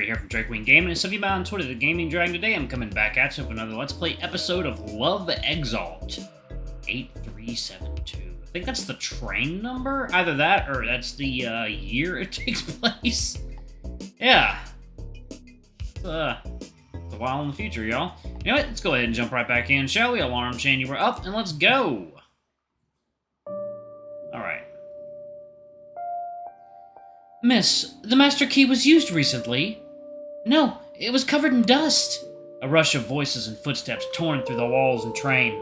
Remember here from Grieving Gaming and stuff you on Twitter, the Gaming Dragon. Today I'm coming back at you with another Let's Play episode of Love Exalt 8372. I think that's the train number? Either that or that's the year it takes place. Yeah. It's a while in the future, y'all. Anyway, let's go ahead and jump right back in, shall we? Alarm chain, you were up, and let's go. Alright. Miss, the master key was used recently. No, it was covered in dust. A rush of voices and footsteps torn through the walls of the train.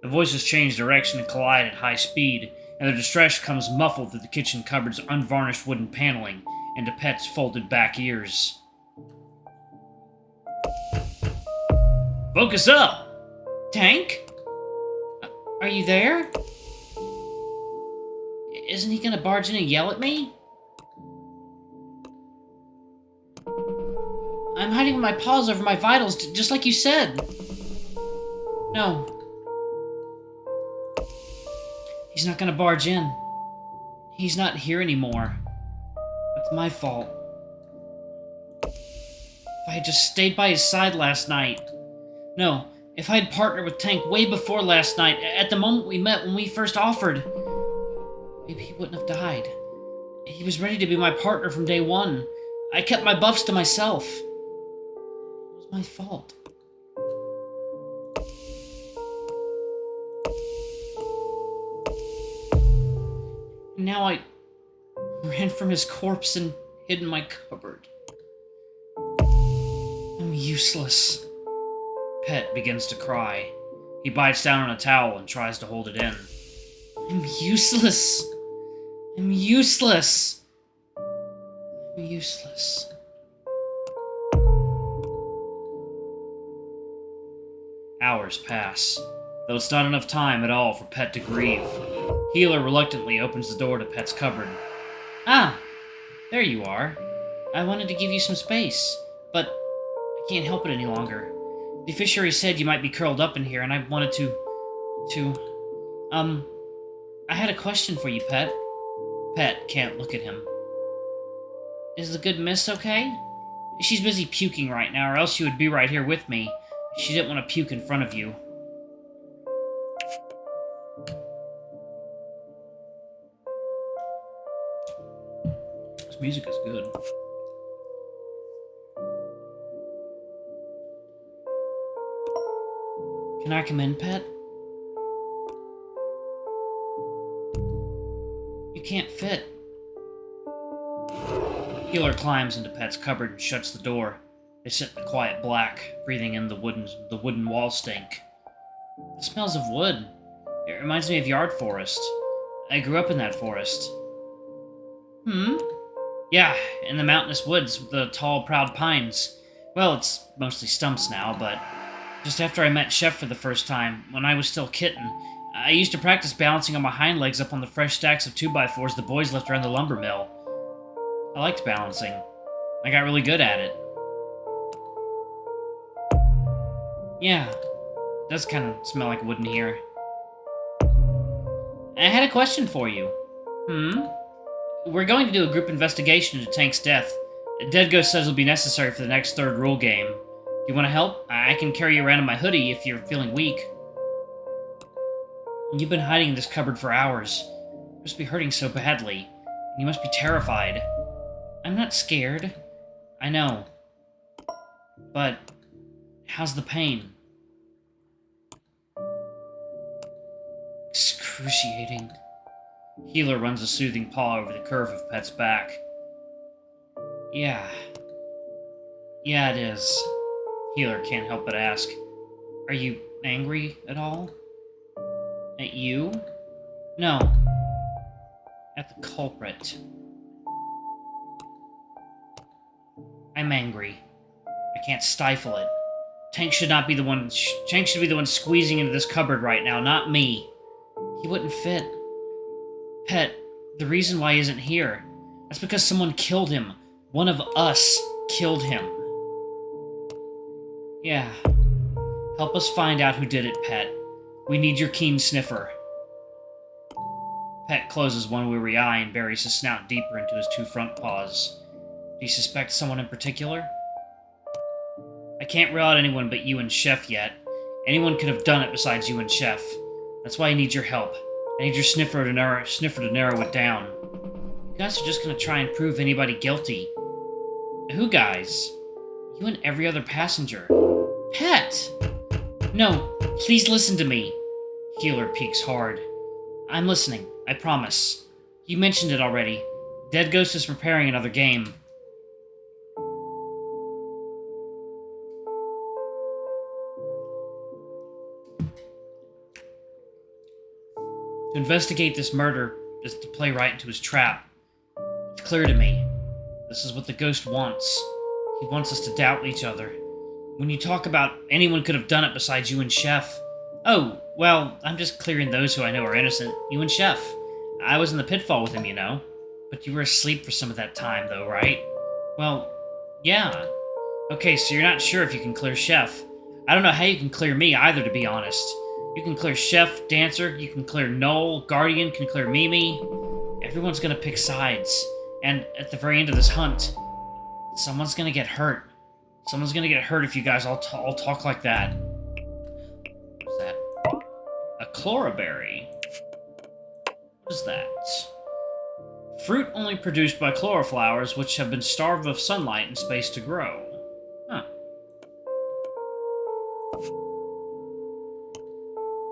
The voices change direction and collide at high speed, and their distress comes muffled through the kitchen cupboard's unvarnished wooden paneling into Pet's folded back ears. Focus up! Tank? Are you there? Isn't he gonna barge in and yell at me? I'm hiding with my paws over my vitals, just like you said. No. He's not gonna barge in. He's not here anymore. That's my fault. If I had just stayed by his side last night. No, if I had partnered with Tank way before last night, at the moment we met when we first offered, maybe he wouldn't have died. He was ready to be my partner from day one. I kept my buffs to myself. It was my fault. And now I ran from his corpse and hid in my cupboard. I'm useless. Pet begins to cry. He bites down on a towel and tries to hold it in. I'm useless. I'm useless. I'm useless. Hours pass, though it's not enough time at all for Pet to grieve. Healer reluctantly opens the door to Pet's cupboard. Ah, there you are. I wanted to give you some space, but I can't help it any longer. The fishery said you might be curled up in here, and I wanted to... I had a question for you, Pet. Pet can't look at him. Is the good miss okay? She's busy puking right now, or else she would be right here with me. She didn't want to puke in front of you. This music is good. Can I come in, Pet? You can't fit. Healer climbs into Pet's cupboard and shuts the door. They sit in the quiet black, breathing in the wooden wall stink. It smells of wood. It reminds me of Yard Forest. I grew up in that forest. Yeah, in the mountainous woods with the tall, proud pines. Well, it's mostly stumps now, but just after I met Chef for the first time, when I was still kitten, I used to practice balancing on my hind legs up on the fresh stacks of 2x4s the boys left around the lumber mill. I liked balancing. I got really good at it. Yeah, it does kind of smell like wood in here. I had a question for you. We're going to do a group investigation into Tank's death. Dead Ghost says it'll be necessary for the next third rule game. Do you want to help? I can carry you around in my hoodie if you're feeling weak. You've been hiding in this cupboard for hours. You must be hurting so badly. And you must be terrified. I'm not scared. I know. But how's the pain? Excruciating. Healer runs a soothing paw over the curve of Pet's back. Yeah. Yeah, it is. Healer can't help but ask, are you angry at all? At you? No. At the culprit. I'm angry. I can't stifle it. Tank should be the one squeezing into this cupboard right now, not me. He wouldn't fit. Pet, the reason why he isn't here, that's because someone killed him. One of us killed him. Yeah. Help us find out who did it, Pet. We need your keen sniffer. Pet closes one weary eye and buries his snout deeper into his two front paws. Do you suspect someone in particular? I can't rule out anyone but you and Chef yet. Anyone could have done it besides you and Chef. That's why I need your help. I need your sniffer to narrow it down. You guys are just gonna try and prove anybody guilty. Who guys? You and every other passenger. Pet! No, please listen to me. Healer peeks hard. I'm listening, I promise. You mentioned it already. Dead Ghost is preparing another game. To investigate this murder is to play right into his trap. It's clear to me. This is what the ghost wants. He wants us to doubt each other. When you talk about anyone could have done it besides you and Chef. Oh, well, I'm just clearing those who I know are innocent. You and Chef. I was in the pitfall with him, you know. But you were asleep for some of that time, though, right? Well, yeah. Okay, so you're not sure if you can clear Chef. I don't know how you can clear me either, to be honest. You can clear Chef, Dancer, you can clear Noel, Guardian can clear Mimi. Everyone's gonna pick sides. And at the very end of this hunt, someone's gonna get hurt. Someone's gonna get hurt if you guys all talk like that. What's that? A chloraberry. What is that? Fruit only produced by chloroflowers, which have been starved of sunlight and space to grow. Huh.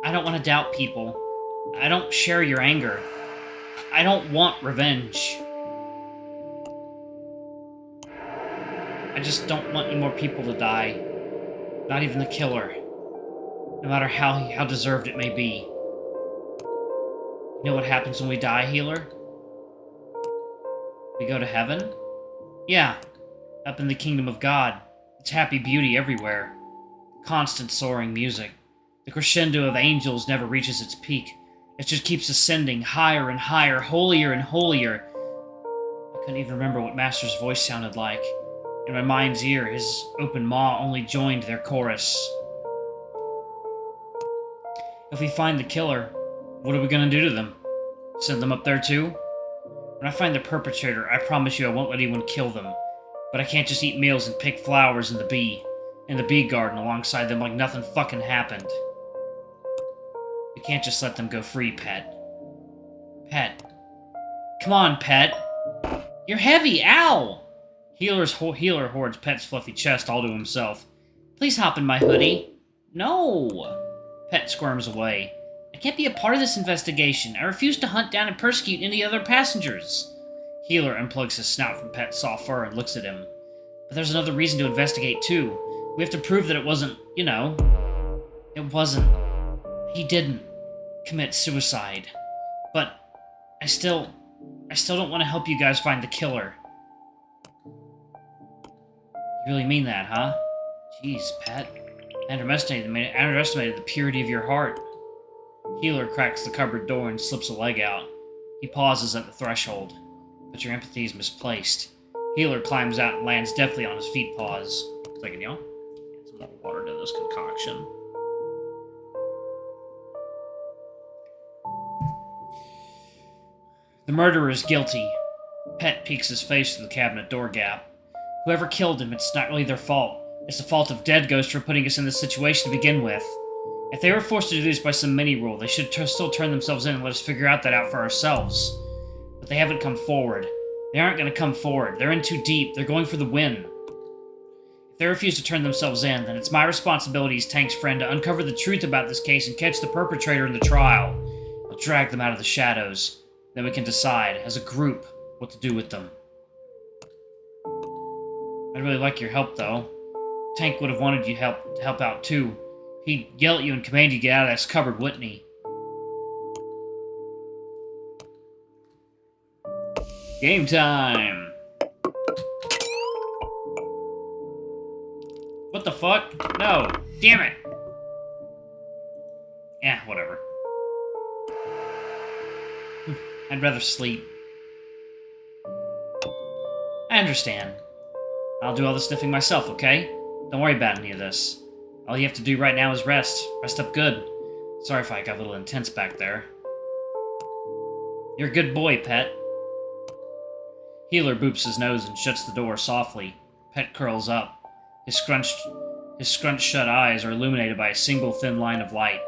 I don't want to doubt people. I don't share your anger. I don't want revenge. I just don't want any more people to die. Not even the killer. No matter how deserved it may be. You know what happens when we die, Healer? We go to heaven? Yeah, up in the kingdom of God. It's happy beauty everywhere. Constant soaring music. The crescendo of angels never reaches its peak. It just keeps ascending higher and higher, holier and holier. I couldn't even remember what Master's voice sounded like. In my mind's ear, his open maw only joined their chorus. If we find the killer, what are we gonna do to them? Send them up there too? When I find the perpetrator, I promise you I won't let anyone kill them. But I can't just eat meals and pick flowers in the bee garden alongside them like nothing fucking happened. We can't just let them go free, Pet. Pet. Come on, Pet. You're heavy, ow! Healer hoards Pet's fluffy chest all to himself. Please hop in my hoodie. No! Pet squirms away. I can't be a part of this investigation. I refuse to hunt down and persecute any other passengers. Healer unplugs his snout from Pet's soft fur and looks at him. But there's another reason to investigate, too. We have to prove that it wasn't, you know... It wasn't. He didn't commit suicide. But I still don't want to help you guys find the killer. You really mean that, huh? Jeez, Pet. I underestimated the purity of your heart. Healer cracks the cupboard door and slips a leg out. He pauses at the threshold, but your empathy is misplaced. Healer climbs out and lands deftly on his feet paws. Second, y'all. Add some more water to this concoction. The murderer is guilty. Pet peeks his face through the cabinet door gap. Whoever killed him, it's not really their fault. It's the fault of Dead Ghost for putting us in this situation to begin with. If they were forced to do this by some mini-rule, they should still turn themselves in and let us figure that out for ourselves. But they haven't come forward. They aren't going to come forward. They're in too deep. They're going for the win. If they refuse to turn themselves in, then it's my responsibility as Tank's friend to uncover the truth about this case and catch the perpetrator in the trial. I'll drag them out of the shadows. Then we can decide, as a group, what to do with them. I'd really like your help, though. Tank would have wanted you to help out, too. He'd yell at you and command you to get out of this cupboard, wouldn't he? Game time! What the fuck? No! Damn it! Yeah, whatever. I'd rather sleep. I understand. I'll do all the sniffing myself, okay? Don't worry about any of this. All you have to do right now is rest. Rest up good. Sorry if I got a little intense back there. You're a good boy, Pet. Healer boops his nose and shuts the door softly. Pet curls up. His scrunched shut eyes are illuminated by a single thin line of light.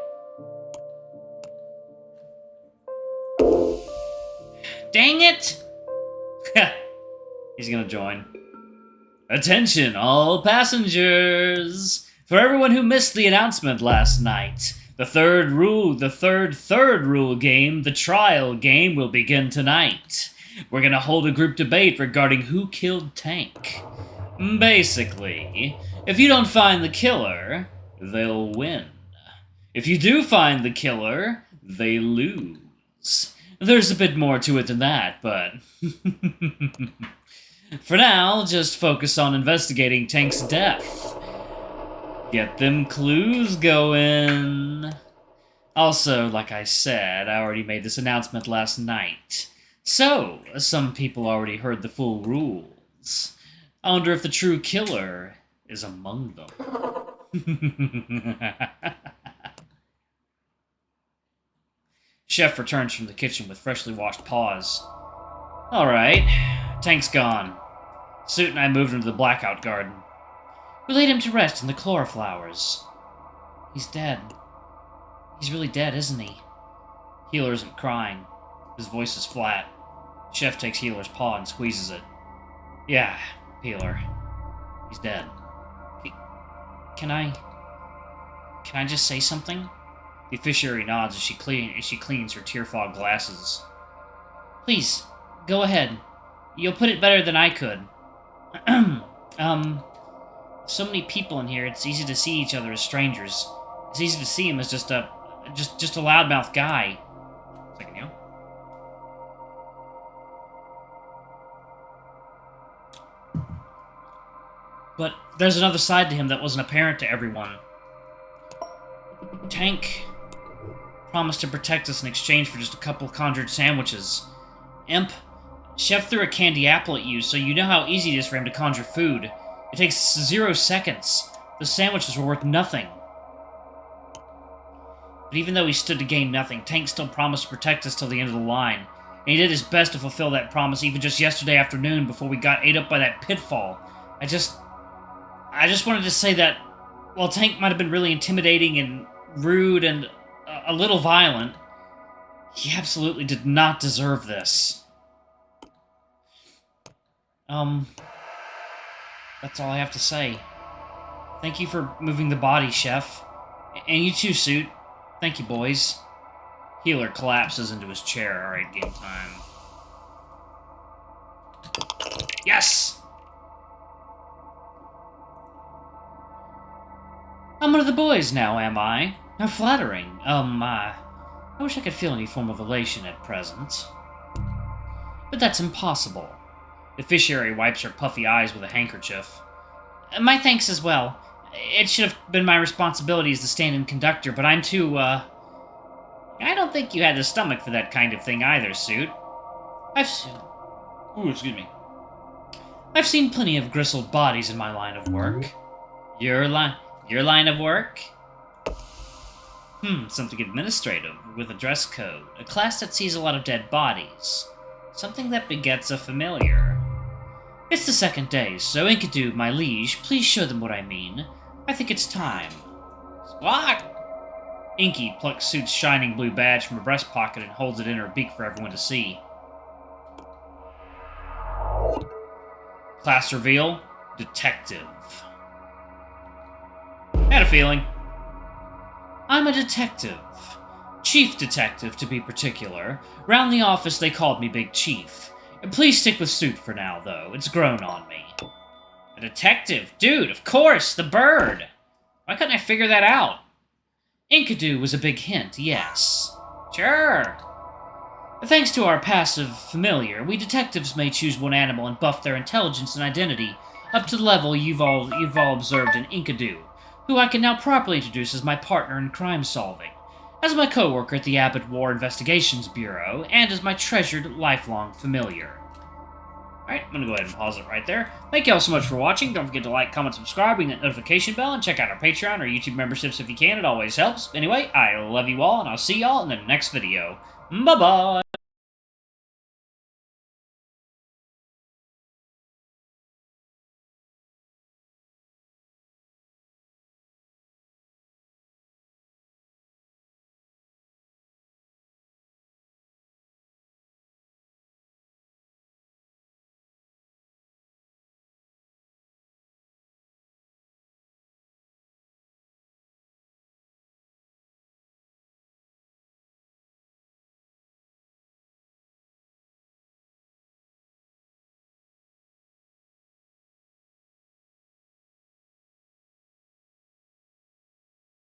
Dang it! He's gonna join. Attention, all passengers! For everyone who missed the announcement last night, the third rule game, the trial game, will begin tonight. We're gonna hold a group debate regarding who killed Tank. Basically, if you don't find the killer, they'll win. If you do find the killer, they lose. There's a bit more to it than that, but... For now, just focus on investigating Tank's death. Get them clues going. Also, like I said, I already made this announcement last night. So, some people already heard the full rules. I wonder if the true killer is among them. Chef returns from the kitchen with freshly washed paws. Alright, Tank's gone. Suit and I moved him to the blackout garden. We laid him to rest in the chloroflowers. He's dead. He's really dead, isn't he? Healer isn't crying. His voice is flat. Chef takes Healer's paw and squeezes it. Yeah, Healer. He's dead. Can I just say something? The officiary nods as she cleans her tear-fogged glasses. Please, go ahead. You'll put it better than I could. So many people in here, it's easy to see each other as strangers. It's easy to see him as just a loudmouth guy. Second, you know? But there's another side to him that wasn't apparent to everyone. Tank promised to protect us in exchange for just a couple of conjured sandwiches. Imp, Chef threw a candy apple at you, so you know how easy it is for him to conjure food. It takes 0 seconds. The sandwiches were worth nothing. But even though he stood to gain nothing, Tank still promised to protect us till the end of the line. And he did his best to fulfill that promise even just yesterday afternoon before we got ate up by that pitfall. I just wanted to say that while Tank might have been really intimidating and rude and a little violent, he absolutely did not deserve this. That's all I have to say. Thank you for moving the body, Chef. And you too, Suit. Thank you, boys. Healer collapses into his chair. Alright, game time. Yes! I'm one of the boys now, am I? How flattering. I wish I could feel any form of elation at present. But that's impossible. The officiary wipes her puffy eyes with a handkerchief. My thanks as well. It should have been my responsibility as the stand-in conductor, but I'm too, I don't think you had the stomach for that kind of thing either, Suit. I've seen plenty of gristled bodies in my line of work. Your line of work? Something administrative, with a dress code. A class that sees a lot of dead bodies. Something that begets a familiar. It's the second day, so Enkidu, my liege, please show them what I mean. I think it's time. Squawk! Inky plucks Suit's shining blue badge from her breast pocket and holds it in her beak for everyone to see. Class reveal, Detective. Had a feeling. I'm a detective. Chief detective, to be particular. Round the office, they called me Big Chief. Please stick with Suit for now, though. It's grown on me. A detective? Dude, of course! The bird! Why couldn't I figure that out? Enkidu was a big hint, yes. Sure. Thanks to our passive familiar, we detectives may choose one animal and buff their intelligence and identity up to the level you've all observed in Enkidu, who I can now properly introduce as my partner in crime solving, as my co-worker at the Abbott War Investigations Bureau, and as my treasured lifelong familiar. Alright, I'm gonna go ahead and pause it right there. Thank you all so much for watching. Don't forget to like, comment, subscribe, ring that notification bell, and check out our Patreon or YouTube memberships if you can. It always helps. Anyway, I love you all, and I'll see y'all in the next video. Bye-bye!